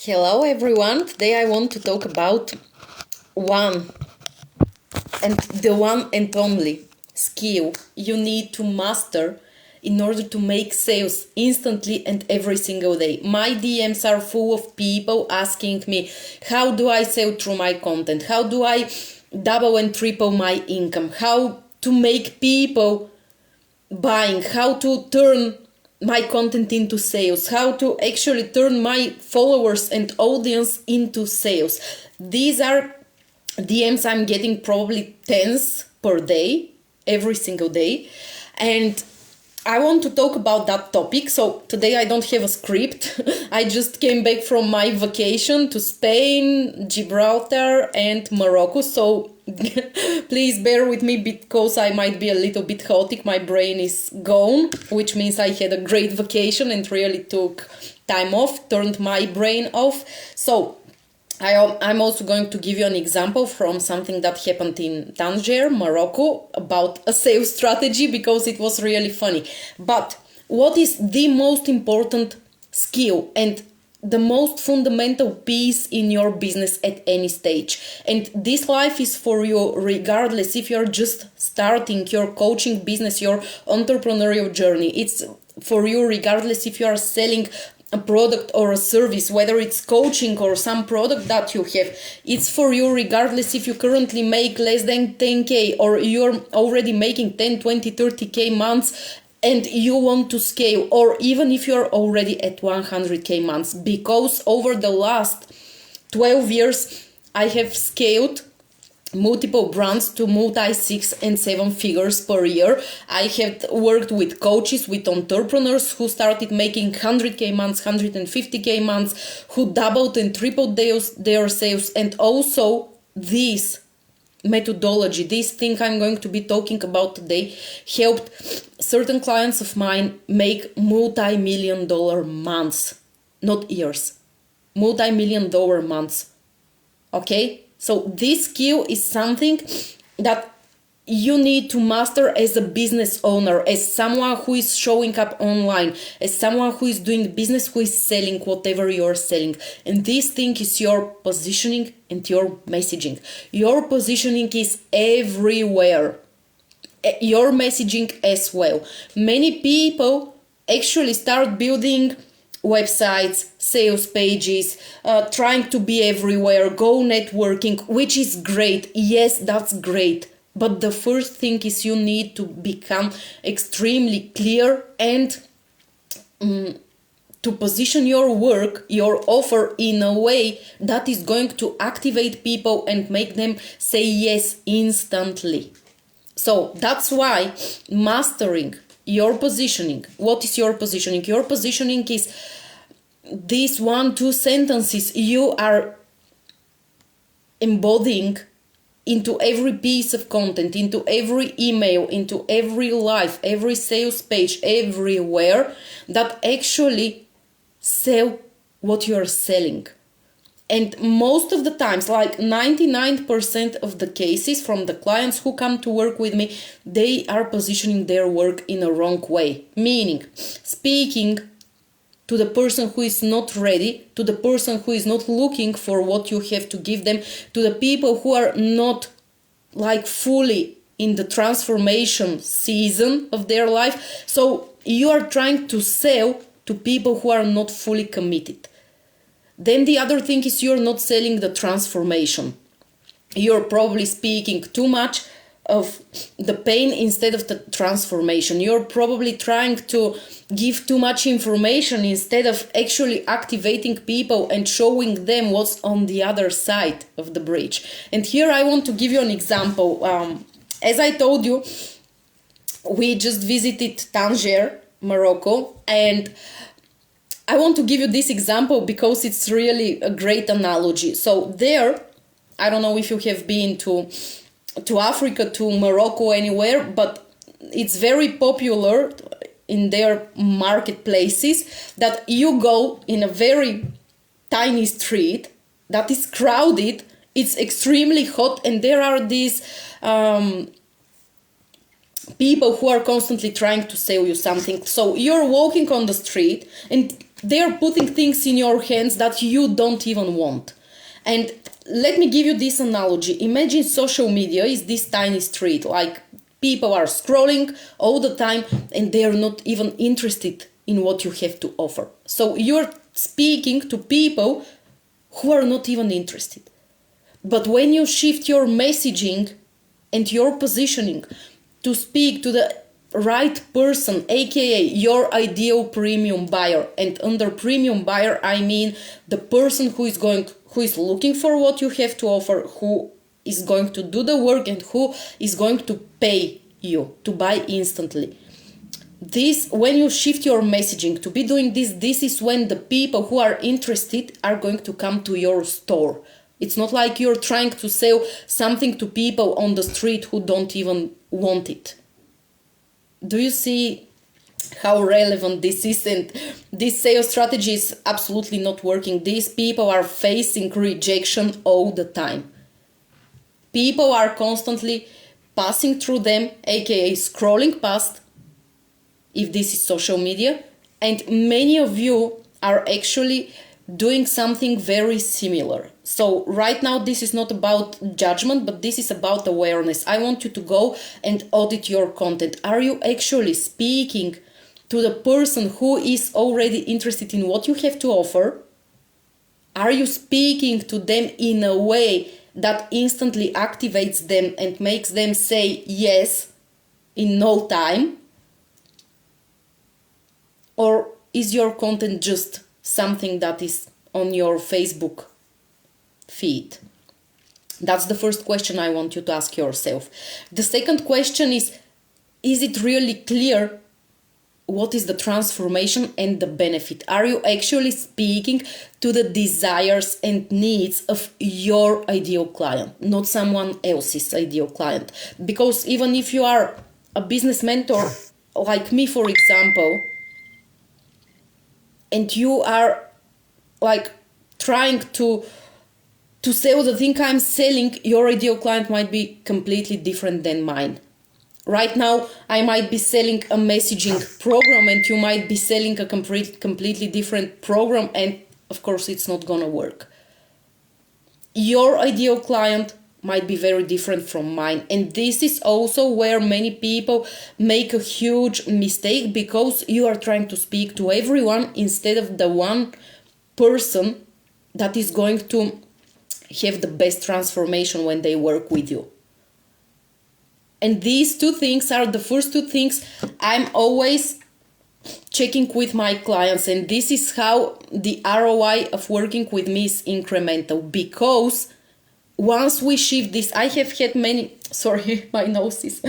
Hello everyone. Today I want to talk about one the one and only skill you need to master in order to make sales instantly and every single day. My DMs are full of people asking me, how do I sell through my content? How do I double and triple my income? How to make people buying? How to turn my content into sales? How to actually turn my followers and audience into sales? These are DMs I'm getting probably tens per day, every single day. And I want to talk about that topic. So today I don't have a script. I just came back from my vacation to Spain, Gibraltar, and Morocco. So please bear with me because I might be a little bit chaotic. My brain is gone, which means I had a great vacation and really took time off, turned my brain off. So I'm also going to give you an example from something that happened in Tangier, Morocco, about a sales strategy because it was really funny. But what is the most important skill and the most fundamental piece in your business at any stage? And this life is for you regardless if you're just starting your coaching business, your entrepreneurial journey. It's for you regardless if you are selling a product or a service, whether it's coaching or some product that you have. It's for you regardless if you currently make less than 10k or you're already making 10, 20, 30k months and you want to scale, or even if you're already at 100k months, because over the last 12 years I have scaled multiple brands to multi 6 and 7 figures per year. I have worked with coaches, with entrepreneurs who started making 100k months, 150k months, who doubled and tripled their sales. And also this methodology, this thing I'm going to be talking about today, helped certain clients of mine make multi-million-dollar months, not years, multi-million-dollar months. Okay? So this skill is something that you need to master as a business owner, as someone who is showing up online, as someone who is doing business, who is selling whatever you're selling. And this thing is your positioning and your messaging. Your positioning is everywhere. Your messaging as well. Many people actually start building websites, sales pages, trying to be everywhere, go networking, which is great. Yes, that's great. But the first thing is you need to become extremely clear and to position your work, your offer in a way that is going to activate people and make them say yes instantly. So that's why mastering your positioning. What is your positioning? Your positioning is these 1-2 sentences you are embodying into every piece of content, into every email, into every live, every sales page, everywhere, that actually sell what you are selling. And most of the times, like 99% of the cases from the clients who come to work with me, they are positioning their work in a wrong way. Meaning, speaking to the person who is not ready, to the person who is not looking for what you have to give them, to the people who are not like fully in the transformation season of their life. So you are trying to sell to people who are not fully committed. Then the other thing is you're not selling the transformation. You're probably speaking too much of the pain instead of the transformation. You're probably trying to give too much information instead of actually activating people and showing them what's on the other side of the bridge. And here I want to give you an example. As I told you, we just visited Tangier, Morocco, and I want to give you this example because it's really a great analogy. So there, I don't know if you have been to Africa, to Morocco, anywhere, but it's very popular in their marketplaces that you go in a very tiny street that is crowded, it's extremely hot, and there are these people who are constantly trying to sell you something. So you're walking on the street and they are putting things in your hands that you don't even want. And let me give you this analogy. Imagine social media is this tiny street, like people are scrolling all the time and they are not even interested in what you have to offer. So you're speaking to people who are not even interested. But when you shift your messaging and your positioning to speak to the right person, aka your ideal premium buyer, and under premium buyer I mean the person who is looking for what you have to offer, who is going to do the work and who is going to pay you to buy instantly. This, when you shift your messaging to be doing this is when the people who are interested are going to come to your store. It's not like you're trying to sell something to people on the street who don't even want it. Do you see how relevant this is? And this sales strategy is absolutely not working. These people are facing rejection all the time. People are constantly passing through them, aka scrolling past, if this is social media, and many of you are actually doing something very similar. So right now this is not about judgment, but this is about awareness. I want you to go and audit your content. Are you actually speaking to the person who is already interested in what you have to offer? Are you speaking to them in a way that instantly activates them and makes them say yes in no time? Or is your content just something that is on your Facebook feed? That's the first question I want you to ask yourself. The second question is it really clear what is the transformation and the benefit? Are you actually speaking to the desires and needs of your ideal client, not someone else's ideal client? Because even if you are a business mentor like me, for example, and you are like trying to sell the thing I'm selling, your ideal client might be completely different than mine. Right now, I might be selling a messaging program and you might be selling a completely different program, and of course it's not gonna work. Your ideal client might be very different from mine, and this is also where many people make a huge mistake, because you are trying to speak to everyone instead of the one person that is going to have the best transformation when they work with you. And these two things are the first two things I'm always checking with my clients, and this is how the ROI of working with me is incremental. Because once we shift this, I have had many, sorry, my nose is,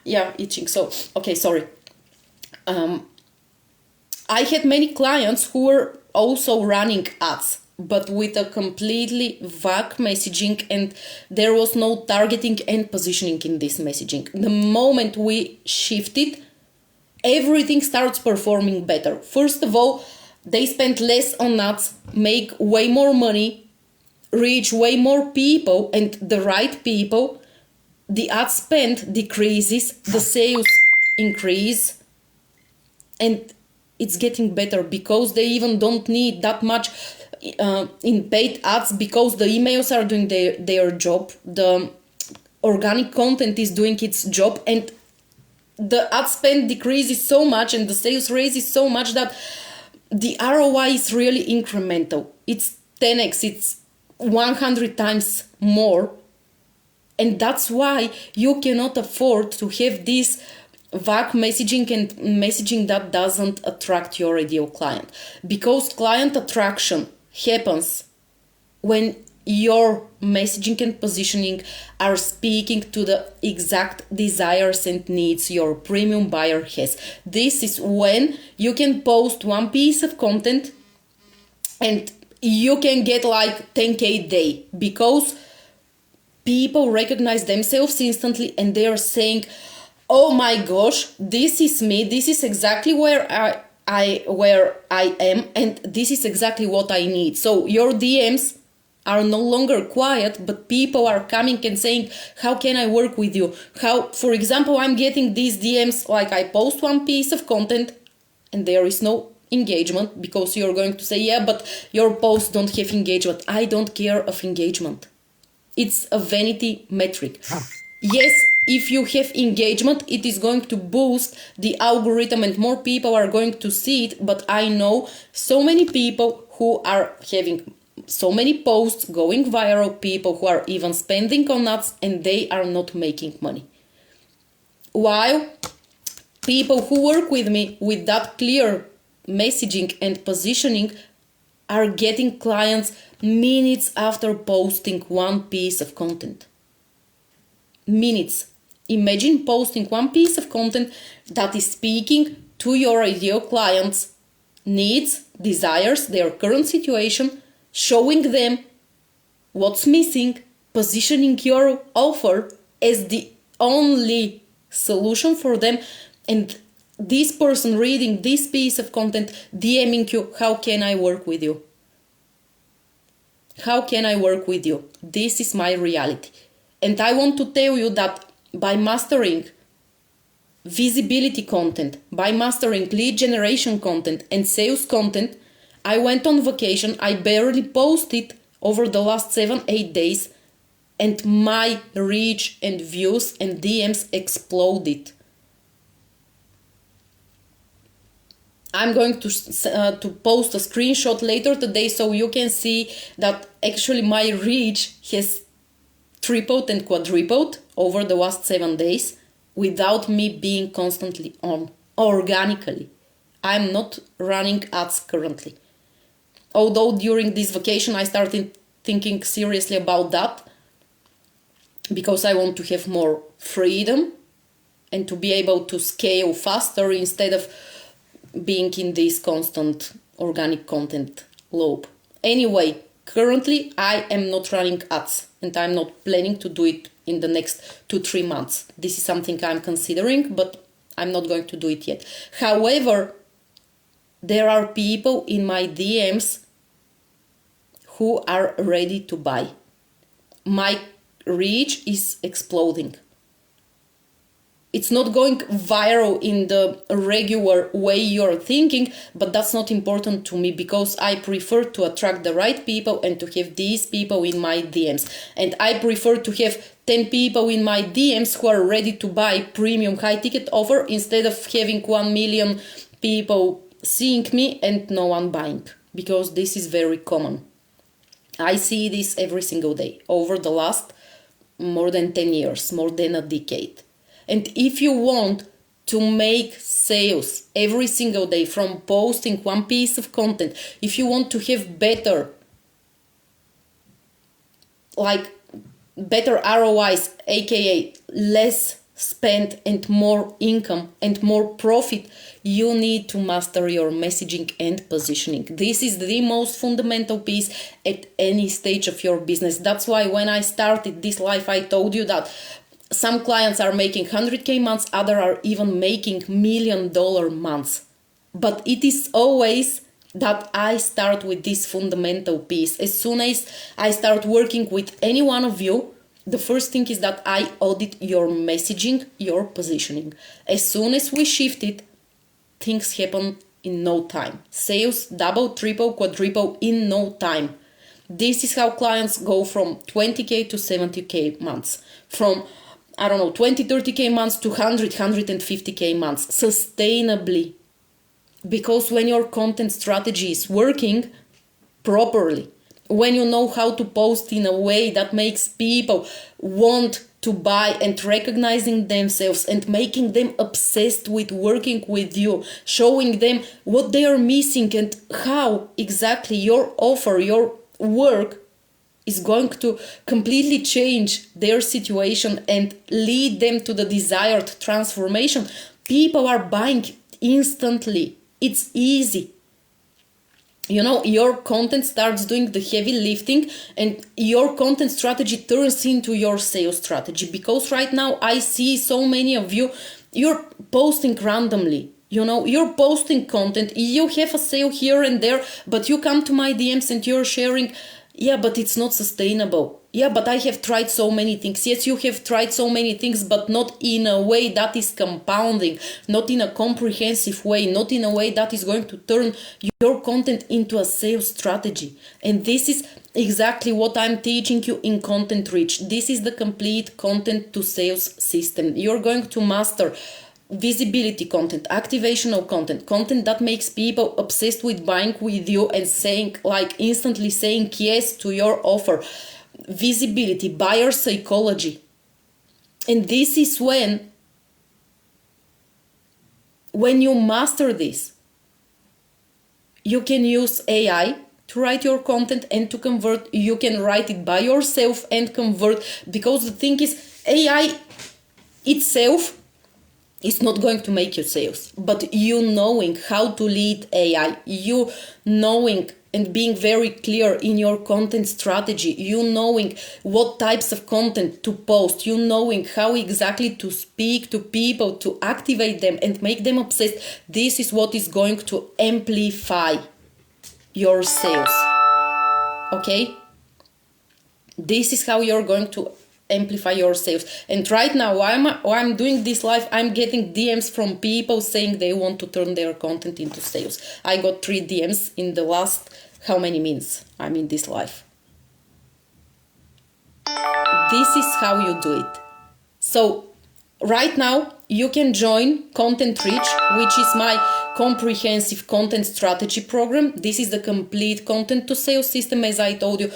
itching. So, okay, sorry. I had many clients who were also running ads, but with a completely vague messaging, and there was no targeting and positioning in this messaging. The moment we shifted, everything starts performing better. First of all, they spend less on ads, make way more money, reach way more people and the right people. The ad spend decreases, the sales increase, and it's getting better because they even don't need that much in paid ads, because the emails are doing their job, the organic content is doing its job, and the ad spend decreases so much and the sales raises so much that the ROI is really incremental. It's 10x, it's 100 times more. And that's why you cannot afford to have this vague messaging and messaging that doesn't attract your ideal client. Because client attraction happens when your messaging and positioning are speaking to the exact desires and needs your premium buyer has. This is when you can post one piece of content and you can get like 10k a day, because people recognize themselves instantly and they are saying, oh my gosh, this is me, this is exactly where I am, and this is exactly what I need. So your DMs are no longer quiet, but people are coming and saying, how can I work with you? How, for example, I'm getting these DMs, like I post one piece of content and there is no engagement, because you're going to say, yeah, but your posts don't have engagement. I don't care of engagement. It's a vanity metric. Yes, if you have engagement, it is going to boost the algorithm and more people are going to see it. But I know so many people who are having so many posts going viral, people who are even spending on ads, and they are not making money. While people who work with me with that clear messaging and positioning are getting clients minutes after posting one piece of content. Minutes. Imagine posting one piece of content that is speaking to your ideal clients' needs, desires, their current situation, showing them what's missing, positioning your offer as the only solution for them, and this person reading this piece of content DMing you, how can I work with you? How can I work with you? This is my reality. And I want to tell you that by mastering visibility content, by mastering lead generation content and sales content, I went on vacation. I barely posted over the last 7-8 days, and my reach and views and DMs exploded. I'm going to post a screenshot later today so you can see that actually my reach has tripled and quadrupled over the last 7 days without me being constantly on, organically. I'm not running ads currently. Although during this vacation I started thinking seriously about that, because I want to have more freedom and to be able to scale faster instead of being in this constant organic content loop. Anyway, currently I am not running ads and I'm not planning to do it in the next 2-3 months. This is something I'm considering, but I'm not going to do it yet. However, there are people in my DMs who are ready to buy. My reach is exploding. It's not going viral in the regular way you're thinking, but that's not important to me because I prefer to attract the right people and to have these people in my DMs. And I prefer to have 10 people in my DMs who are ready to buy premium high ticket offer instead of having 1 million people seeing me and no one buying, because this is very common. I see this every single day over the last more than 10 years, more than a decade. And if you want to make sales every single day from posting one piece of content, if you want to have better ROIs, aka less spend and more income and more profit, you need to master your messaging and positioning. This is the most fundamental piece at any stage of your business. That's why when I started this life, I told you that some clients are making 100K months, others are even making $1 million months. But it is always that I start with this fundamental piece. As soon as I start working with any one of you, the first thing is that I audit your messaging, your positioning. As soon as we shift it, things happen in no time. Sales double, triple, quadruple in no time. This is how clients go from 20K to 70K months. From 20, 30K months to 100, 150K months, sustainably. Because when your content strategy is working properly, when you know how to post in a way that makes people want to buy and recognizing themselves and making them obsessed with working with you, showing them what they are missing and how exactly your offer, your work is going to completely change their situation and lead them to the desired transformation, people are buying instantly. It's easy. Your content starts doing the heavy lifting and your content strategy turns into your sales strategy. Because right now I see so many of you, you're posting randomly. You're posting content, you have a sale here and there, but you come to my DMs and you're sharing Yeah, but it's not sustainable. Yeah, but I have tried so many things. Yes, you have tried so many things, but not in a way that is compounding, not in a comprehensive way, not in a way that is going to turn your content into a sales strategy. And this is exactly what I'm teaching you in Content Rich. This is the complete content to sales system. You're going to master visibility content, activational content, content that makes people obsessed with buying with you and saying, like, instantly saying yes to your offer. Visibility, buyer psychology. And this is when you master this, you can use AI to write your content and to convert. You can write it by yourself and convert, because the thing is, AI itself is not going to make you sales, but you knowing how to lead AI, you knowing and being very clear in your content strategy, you knowing what types of content to post, you knowing how exactly to speak to people, to activate them and make them obsessed. This is what is going to amplify your sales. Okay? This is how you're going to amplify your sales. And right now, while I'm doing this live, I'm getting DMs from people saying they want to turn their content into sales. I got 3 DMs in the last how many minutes I'm in this live. This is how you do it. So right now you can join Content Rich, which is my comprehensive content strategy program. This is the complete content to sales system, as I told you.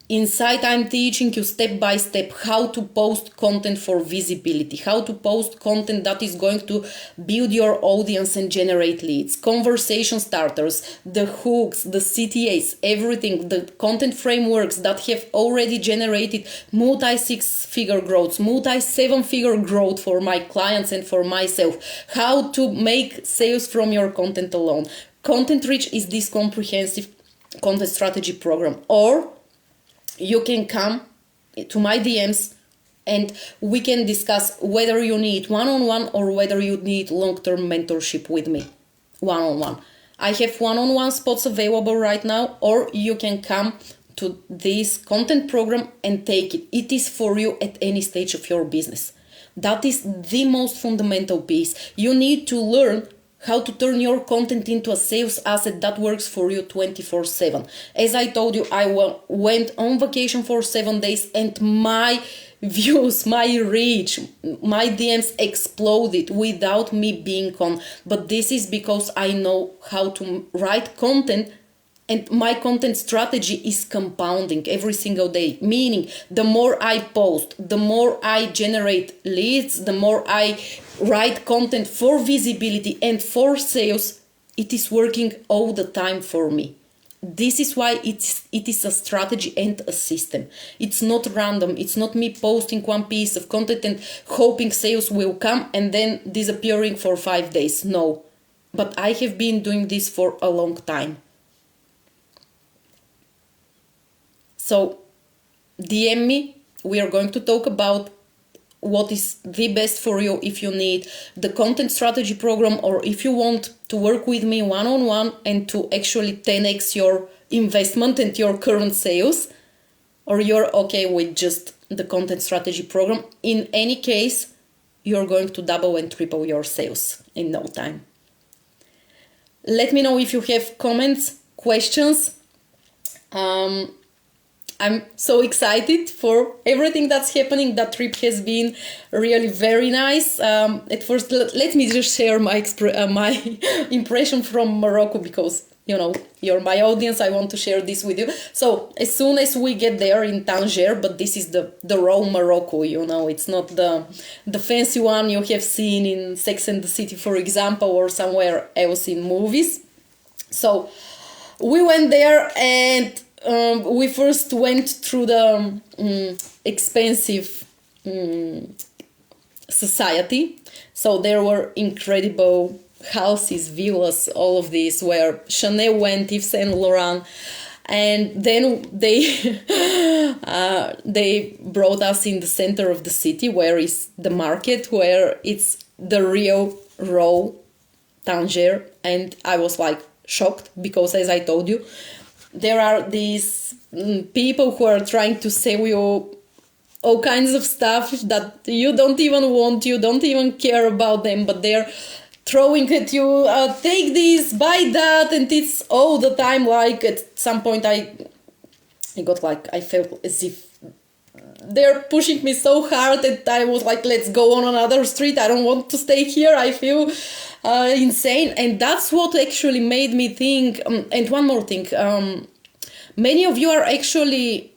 Inside, I'm teaching you step by step how to post content for visibility, how to post content that is going to build your audience and generate leads, conversation starters, the hooks, the CTAs, everything, the content frameworks that have already generated multi-6-figure growth, multi-7-figure growth for my clients and for myself, how to make sales from your content alone. Content Rich is this comprehensive content strategy program. Or you can come to my DMs and we can discuss whether you need one-on-one or whether you need long-term mentorship with me. One-on-one. I have one-on-one spots available right now, or you can come to this content program and take it. It is for you at any stage of your business. That is the most fundamental piece. You need to learn how to turn your content into a sales asset that works for you 24/7. As I told you, I went on vacation for 7 days and my views, my reach, my DMs exploded without me being on. But this is because I know how to write content, and my content strategy is compounding every single day. Meaning, the more I post, the more I generate leads, the more I write content for visibility and for sales, it is working all the time for me. This is why it is a strategy and a system. It's not random. It's not me posting one piece of content and hoping sales will come and then disappearing for 5 days. No. But I have been doing this for a long time. So DM me. We are going to talk about what is the best for you if you need the content strategy program, or if you want to work with me one-on-one and to actually 10x your investment and your current sales, or you're okay with just the content strategy program. In any case, you're going to double and triple your sales in no time. Let me know if you have comments, questions. I'm so excited for everything that's happening. That trip has been really very nice. At first, let me just share my impression from Morocco, because, you know, you're my audience. I want to share this with you. So as soon as we get there in Tangier, but this is the raw Morocco, you know, it's not the fancy one you have seen in Sex and the City, for example, or somewhere else in movies. So we went there, and we first went through the expensive society. So there were incredible houses, villas, all of these, where Chanel went, Yves Saint Laurent. And then they brought us in the center of the city, where is the market, where it's the real raw Tangier. And I was like shocked, because, as I told you, there are these people who are trying to sell you all kinds of stuff that you don't even want, you don't even care about them, but they're throwing at you, take this, buy that, and it's all the time. Like at some point I got like, I felt as if they're pushing me so hard that I was like, let's go on another street, I don't want to stay here, I feel insane. And that's what actually made me think, and one more thing, many of you are actually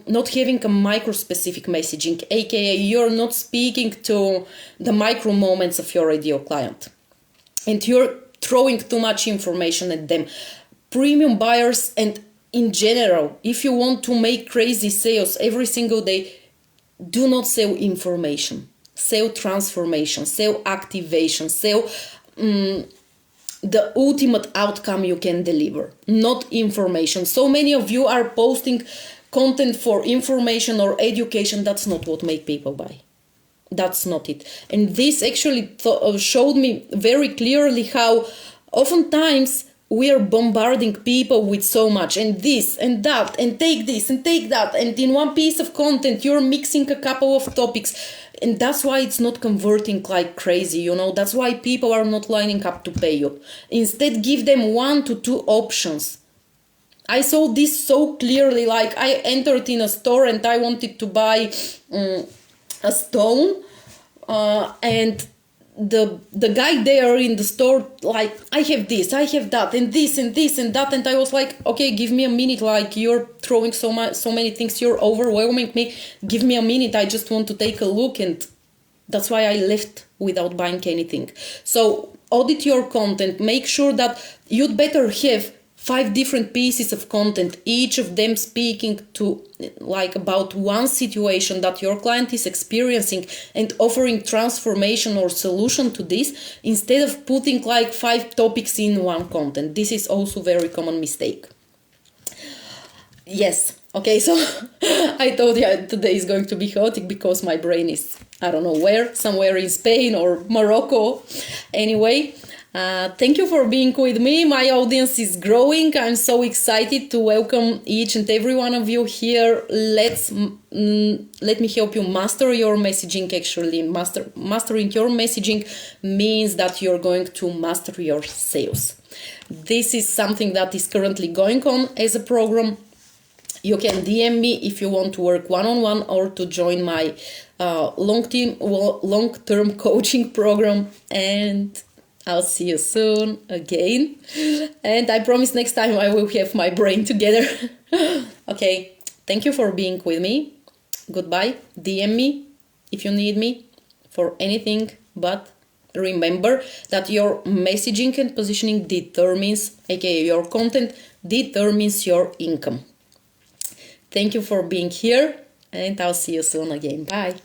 not having a micro-specific messaging, aka you're not speaking to the micro moments of your ideal client. And you're throwing too much information at them. Premium buyers, and in general, if you want to make crazy sales every single day, do not sell information. Sell transformation, sell activation, sell the ultimate outcome you can deliver, not information. So many of you are posting content for information or education. That's not what make people buy. That's not it. And this actually showed me very clearly how oftentimes we are bombarding people with so much, and this and that, and take this and take that, and in one piece of content you're mixing a couple of topics, and that's why it's not converting like crazy, you know. That's why people are not lining up to pay you. Instead, give them 1 to 2 options. I saw this so clearly. Like, I entered in a store and I wanted to buy a stone, and the guy there in the store, like, I have this, I have that, and this and this and that, and I was like, okay, give me a minute, like, you're throwing so many things, you're overwhelming me, give me a minute, I just want to take a look. And that's why I left without buying anything. So audit your content, make sure that you'd better have 5 different pieces of content, each of them speaking to like about one situation that your client is experiencing and offering transformation or solution to this, instead of putting like 5 topics in one content. This is also very common mistake. Yes. Okay, so I told you today is going to be chaotic because my brain is, I don't know where, somewhere in Spain or Morocco. Anyway, thank you for being with me. My audience is growing. I'm so excited to welcome each and every one of you here. Let me help you master your messaging. Actually, mastering your messaging means that you're going to master your sales. This is something that is currently going on as a program. You can DM me if you want to work one-on-one or to join my long-term coaching program. And I'll see you soon again. And I promise next time I will have my brain together. Okay, thank you for being with me. Goodbye. DM me if you need me for anything. But remember that your messaging and positioning determines, aka your content, determines your income. Thank you for being here, and I'll see you soon again. Bye.